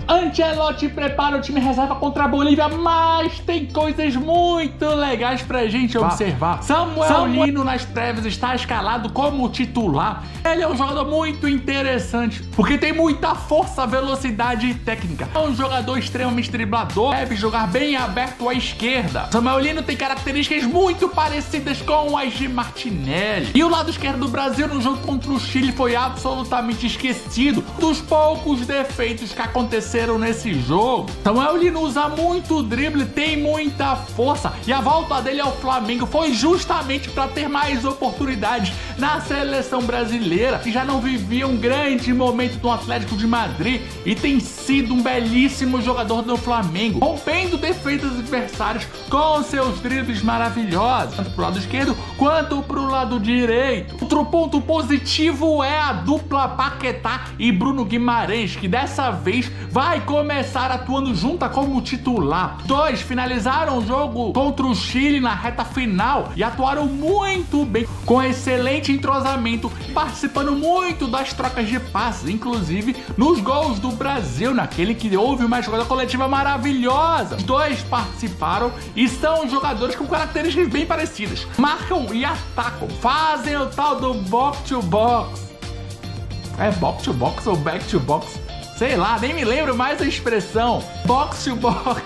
Ancelotti prepara o time reserva contra a Bolívia, mas tem coisas muito legais pra gente observar. Samuel Lino nas prévias está escalado como titular. Ele é um jogador muito interessante, porque tem muita força, velocidade e técnica. É um jogador extremamente driblador, deve jogar bem aberto à esquerda. Samuel Lino tem características muito parecidas com as de Martinelli. E o lado esquerdo do Brasil no jogo contra o Chile foi absolutamente esquecido dos poucos defeitos que aconteceram nesse jogo. Samuel Lino usa muito drible, tem muita força, e a volta dele ao Flamengo foi justamente para ter mais oportunidades na seleção brasileira, que já não vivia um grande momento do Atlético de Madrid e tem sido um belíssimo jogador do Flamengo, rompendo defeitos adversários com seus dribles maravilhosos, tanto pro lado esquerdo quanto pro lado direito. Outro ponto positivo é a dupla Paquetá e Bruno Guimarães, que dessa vez vai começar atuando junta como titular. Os dois finalizaram o jogo contra o Chile na reta final e atuaram muito bem, com excelente entrosamento, participando muito das trocas de passes, inclusive nos gols do Brasil, naquele que houve uma jogada coletiva maravilhosa. Os dois participaram e são jogadores com características bem parecidas. Marcam e atacam, fazem o tal do box to box. É box to box ou back to box? Sei lá, nem me lembro mais a expressão. Box to box.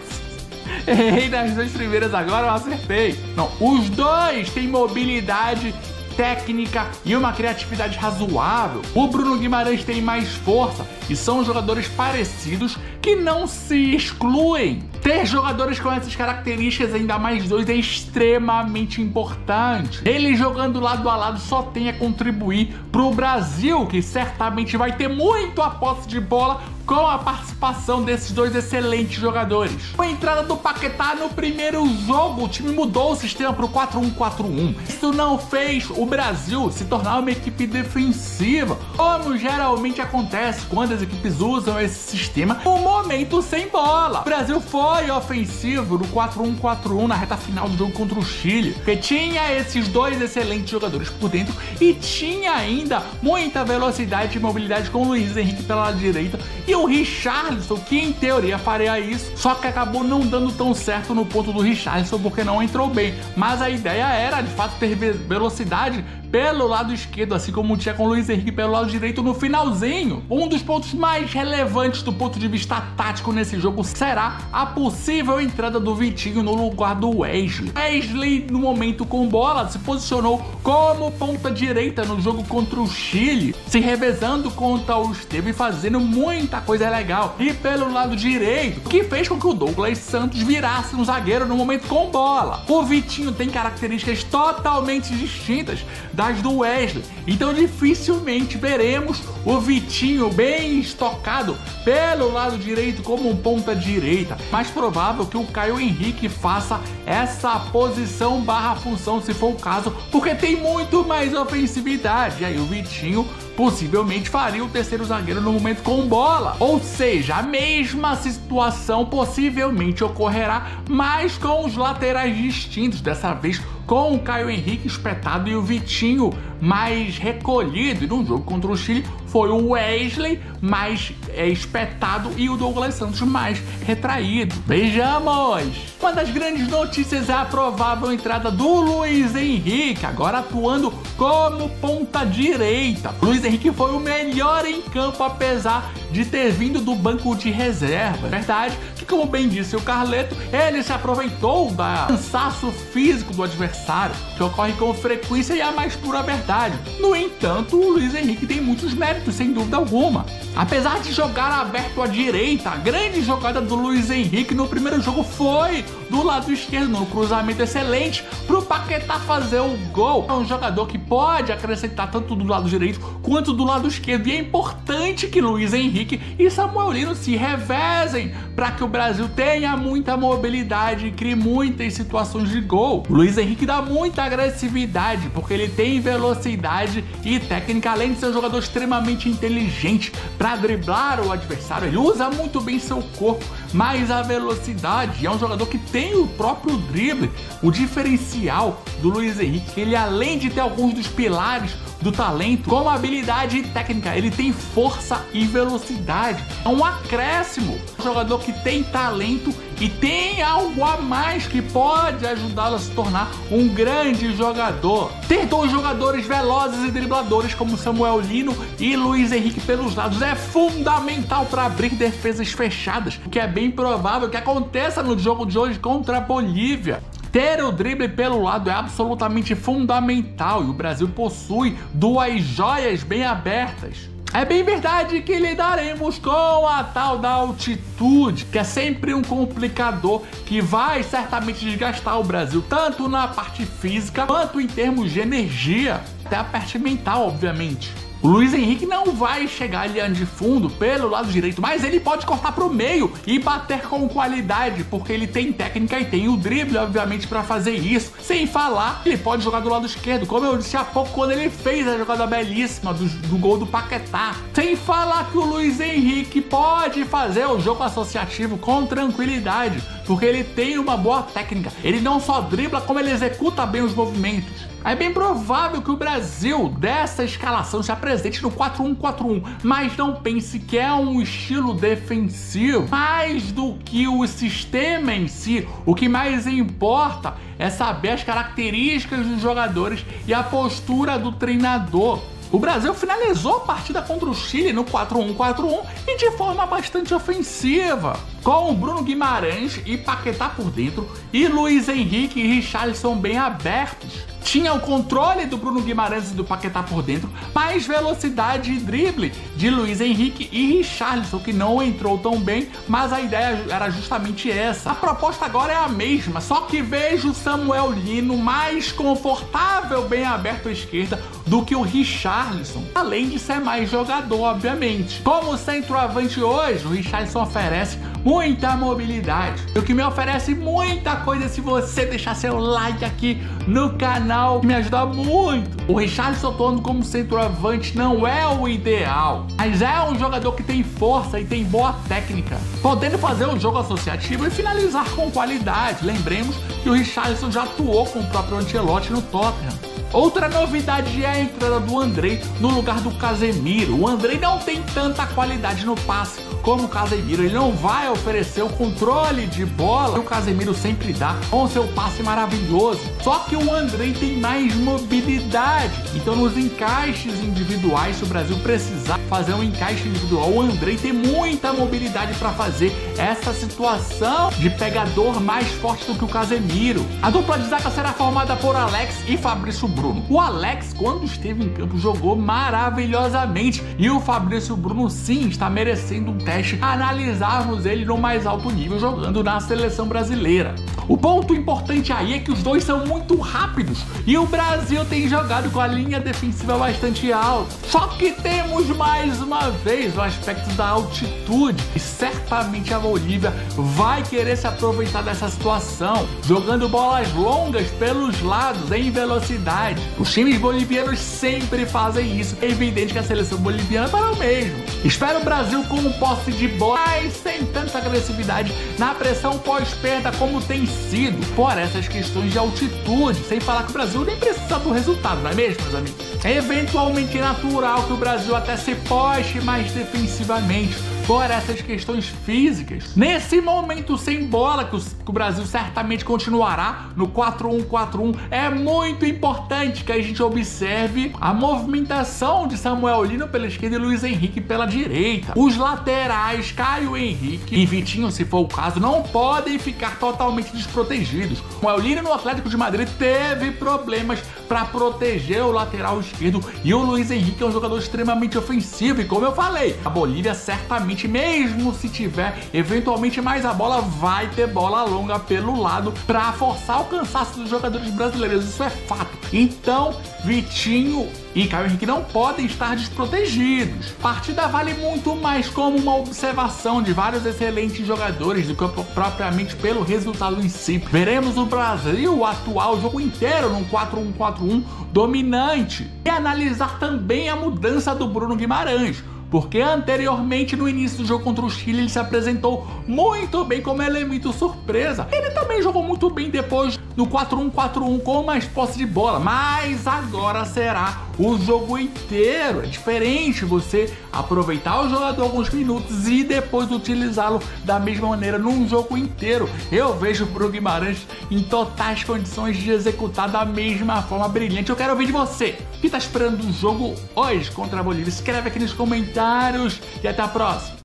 Errei nas duas primeiras, agora eu acertei. Não, os dois têm mobilidade, técnica e uma criatividade razoável. O Bruno Guimarães tem mais força e são jogadores parecidos que não se excluem. Ter jogadores com essas características, ainda mais dois, é extremamente importante. Ele jogando lado a lado só tem a contribuir pro Brasil, que certamente vai ter muito a posse de bola com a participação desses dois excelentes jogadores. Com a entrada do Paquetá no primeiro jogo, o time mudou o sistema pro 4-1-4-1. Isso não fez o Brasil se tornar uma equipe defensiva, como geralmente acontece quando as equipes usam esse sistema no momento sem bola. O Brasil foi ofensivo no 4-1-4-1 na reta final do jogo contra o Chile, porque tinha esses dois excelentes jogadores por dentro e tinha ainda muita velocidade e mobilidade com o Luiz Henrique pela lado direita e o Richarlison, que em teoria faria isso, só que acabou não dando tão certo no ponto do Richarlison porque não entrou bem. Mas a ideia era, de fato, ter velocidade pelo lado esquerdo, assim como tinha com o Luiz Henrique pelo lado direito no finalzinho. Um dos pontos mais relevantes do ponto de vista tático nesse jogo será a possível entrada do Vitinho no lugar do Wesley. Wesley, no momento com bola, se posicionou como ponta direita no jogo contra o Chile, se revezando contra o Estevão e fazendo muita coisa legal. E pelo lado direito, o que fez com que o Douglas Santos virasse um zagueiro no momento com bola. O Vitinho tem características totalmente distintas das do Wesley, então dificilmente veremos o Vitinho bem estocado pelo lado direito como um ponta direita. Mais provável que o Caio Henrique faça essa posição barra função, se for o caso, porque tem muito mais ofensividade. E aí o Vitinho possivelmente faria o terceiro zagueiro no momento com bola. Ou seja, a mesma situação possivelmente ocorrerá, mas com os laterais distintos, dessa vez com o Caio Henrique espetado e o Vitinho mais recolhido. E no jogo contra o Chile foi o Wesley mais espetado e o Douglas Santos mais retraído. Vejamos! Uma das grandes notícias é a provável entrada do Luiz Henrique, agora atuando como ponta direita. Luiz Henrique foi o melhor em campo, apesar de ter vindo do banco de reserva. Verdade que, como bem disse o Carleto, ele se aproveitou do cansaço físico do adversário, que ocorre com frequência e a mais pura verdade. No entanto, o Luiz Henrique tem muitos méritos, sem dúvida alguma. Apesar de jogar aberto à direita, a grande jogada do Luiz Henrique no primeiro jogo foi do lado esquerdo, no cruzamento excelente pro Paquetá fazer o gol. É um jogador que pode acrescentar tanto do lado direito quanto do lado esquerdo, e é importante que Luiz Henrique e Samuel Lino se revezem para que o Brasil tenha muita mobilidade e crie muitas situações de gol. O Luiz Henrique dá muita agressividade porque ele tem velocidade e técnica, além de ser um jogador extremamente inteligente para driblar o adversário. Ele usa muito bem seu corpo, mas a velocidade, é um jogador que tem o próprio drible. O diferencial do Luiz Henrique, ele além de ter alguns dos pilares do talento como habilidade e técnica. Ele tem força e velocidade. É um acréscimo. Um jogador que tem talento e tem algo a mais que pode ajudá-lo a se tornar um grande jogador. Ter dois jogadores velozes e dribladores como Samuel Lino e Luiz Henrique pelos lados é fundamental para abrir defesas fechadas, o que é bem provável que aconteça no jogo de hoje contra a Bolívia. Ter o drible pelo lado é absolutamente fundamental e o Brasil possui duas joias bem abertas. É bem verdade que lidaremos com a tal da altitude, que é sempre um complicador que vai certamente desgastar o Brasil, tanto na parte física quanto em termos de energia, até a parte mental, obviamente. O Luiz Henrique não vai chegar ali de fundo pelo lado direito, mas ele pode cortar para o meio e bater com qualidade, porque ele tem técnica e tem o drible, obviamente, para fazer isso. Sem falar, ele pode jogar do lado esquerdo, como eu disse há pouco quando ele fez a jogada belíssima do gol do Paquetá. Sem falar que o Luiz Henrique pode fazer o jogo associativo com tranquilidade, porque ele tem uma boa técnica. Ele não só dribla, como ele executa bem os movimentos. É bem provável que o Brasil dessa escalação se apresente no 4-1-4-1, mas não pense que é um estilo defensivo. Mais do que o sistema em si, o que mais importa é saber as características dos jogadores e a postura do treinador. O Brasil finalizou a partida contra o Chile no 4-1-4-1 e de forma bastante ofensiva, com o Bruno Guimarães e Paquetá por dentro e Luiz Henrique e Richarlison bem abertos. Tinha o controle do Bruno Guimarães e do Paquetá por dentro, mais velocidade e drible de Luiz Henrique e Richarlison, que não entrou tão bem, mas a ideia era justamente essa. A proposta agora é a mesma, só que vejo o Samuel Lino mais confortável bem aberto à esquerda do que o Richarlison, além de ser mais jogador, obviamente. Como centroavante hoje, o Richarlison oferece muita mobilidade, o que me oferece muita coisa se você deixar seu like aqui no canal, que me ajuda muito. O Richarlison atuando como centroavante não é o ideal, mas é um jogador que tem força e tem boa técnica, podendo fazer um jogo associativo e finalizar com qualidade. Lembremos que o Richarlison já atuou com o próprio Ancelotti no Tottenham. Outra novidade é a entrada do Andrei no lugar do Casemiro. O Andrei não tem tanta qualidade no passe como o Casemiro. Ele não vai oferecer o controle de bola que o Casemiro sempre dá com seu passe maravilhoso. Só que o Andrei tem mais mobilidade. Então nos encaixes individuais, se o Brasil precisar fazer um encaixe individual, o Andrei tem muita mobilidade para fazer essa situação de pegador mais forte do que o Casemiro. A dupla de zaga será formada por Alex e Fabrício Bruno. O Alex, quando esteve em campo, jogou maravilhosamente e o Fabrício Bruno sim está merecendo um teste, analisarmos ele no mais alto nível jogando na seleção brasileira. O ponto importante aí é que os dois são muito rápidos e o Brasil tem jogado com a linha defensiva bastante alta. Só que temos mais uma vez o aspecto da altitude e certamente a Bolívia vai querer se aproveitar dessa situação, jogando bolas longas pelos lados em velocidade. Os times bolivianos sempre fazem isso. É evidente que a seleção boliviana fará o mesmo. Espero o Brasil com um posse de bola, mas sem tanta agressividade na pressão pós-perda como tem sido, por essas questões de altitude. Sem falar que o Brasil nem precisa do resultado, não é mesmo, meus amigos? É eventualmente natural que o Brasil até se poste mais defensivamente por essas questões físicas. Nesse momento sem bola, que o Brasil certamente continuará no 4-1-4-1, é muito importante que a gente observe a movimentação de Samuel Lino pela esquerda e Luiz Henrique pela direita. Os laterais, Caio Henrique e Vitinho, se for o caso, não podem ficar totalmente desprotegidos. Samuel Lino no Atlético de Madrid teve problemas para proteger o lateral esquerdo e o Luiz Henrique é um jogador extremamente ofensivo e, como eu falei, a Bolívia certamente, mesmo se tiver eventualmente mais a bola, vai ter bola longa pelo lado para forçar o cansaço dos jogadores brasileiros, isso é fato. Então, Vitinho e Caio Henrique não podem estar desprotegidos. A partida vale muito mais como uma observação de vários excelentes jogadores do que propriamente pelo resultado em si. Veremos o Brasil atuar o jogo inteiro num 4-1-4-1 dominante e analisar também a mudança do Bruno Guimarães, porque anteriormente, no início do jogo contra o Chile, ele se apresentou muito bem como elemento surpresa. Ele também jogou muito bem depois no 4-1-4-1 com mais posse de bola, mas agora será o jogo inteiro. É diferente você aproveitar o jogador alguns minutos e depois utilizá-lo da mesma maneira num jogo inteiro. Eu vejo o Bruno Guimarães em totais condições de executar da mesma forma brilhante. Eu quero ouvir de você. O que tá esperando do jogo hoje contra a Bolívia? Escreve aqui nos comentários e até a próxima.